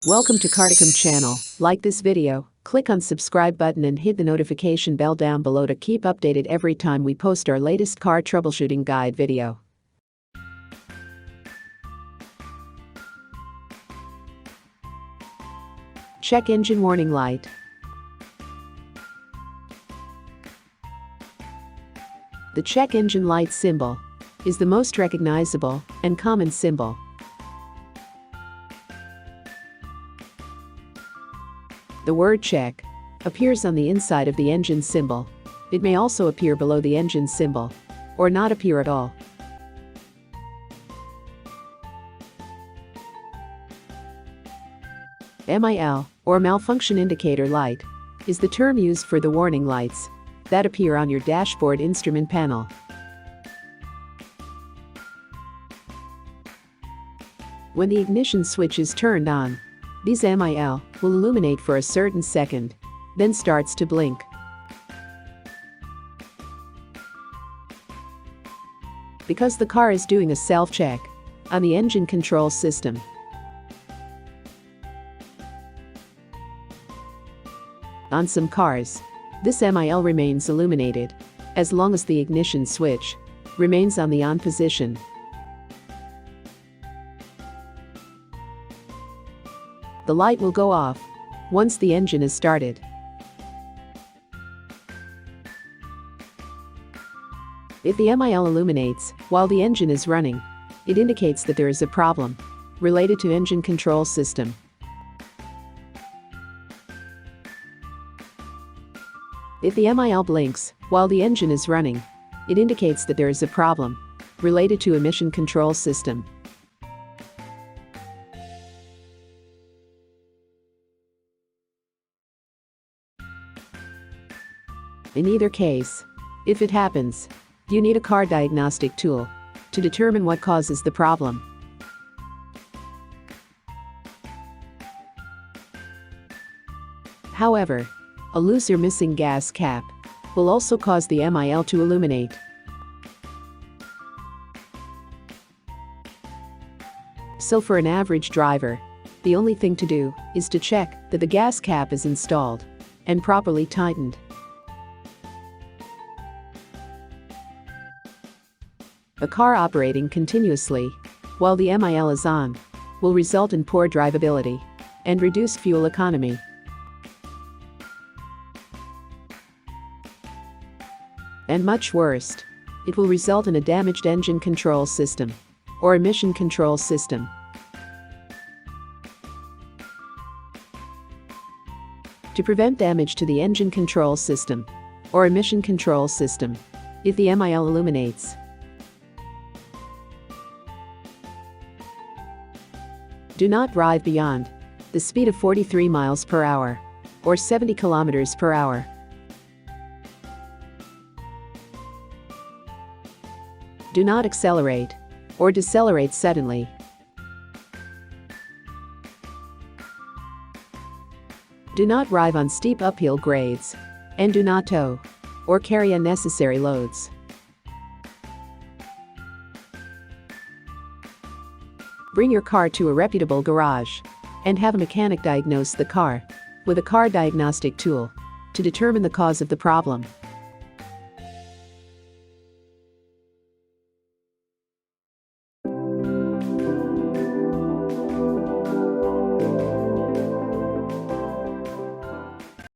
Welcome to Cartechhome channel. Like this video, click on subscribe button and hit the notification bell down below to keep updated every time we post our latest car troubleshooting guide video. Check engine warning light. The check engine light symbol is the most recognizable and common symbol. The word check appears on the inside of the engine symbol. It may also appear below the engine symbol, or not appear at all. MIL, or malfunction indicator light, is the term used for the warning lights that appear on your dashboard instrument panel. When the ignition switch is turned on, these MIL will illuminate for a certain second, then starts to blink. Because the car is doing a self-check on the engine control system. On some cars, this MIL remains illuminated as long as the ignition switch remains on the on position. The light will go off once the engine is started. If the MIL illuminates while the engine is running, it indicates that there is a problem related to engine control system. If the MIL blinks while the engine is running, it indicates that there is a problem related to emission control system. In either case, if it happens, you need a car diagnostic tool to determine what causes the problem. However, a loose or missing gas cap will also cause the MIL to illuminate. So for an average driver, the only thing to do is to check that the gas cap is installed and properly tightened. A car operating continuously while the MIL is on will result in poor drivability and reduced fuel economy. And much worse, it will result in a damaged engine control system or emission control system. To prevent damage to the engine control system or emission control system, if the MIL illuminates, do not drive beyond the speed of 43 miles per hour or 70 kilometers per hour. Do not accelerate or decelerate suddenly. Do not drive on steep uphill grades, and do not tow or carry unnecessary loads. Bring your car to a reputable garage and have a mechanic diagnose the car with a car diagnostic tool to determine the cause of the problem.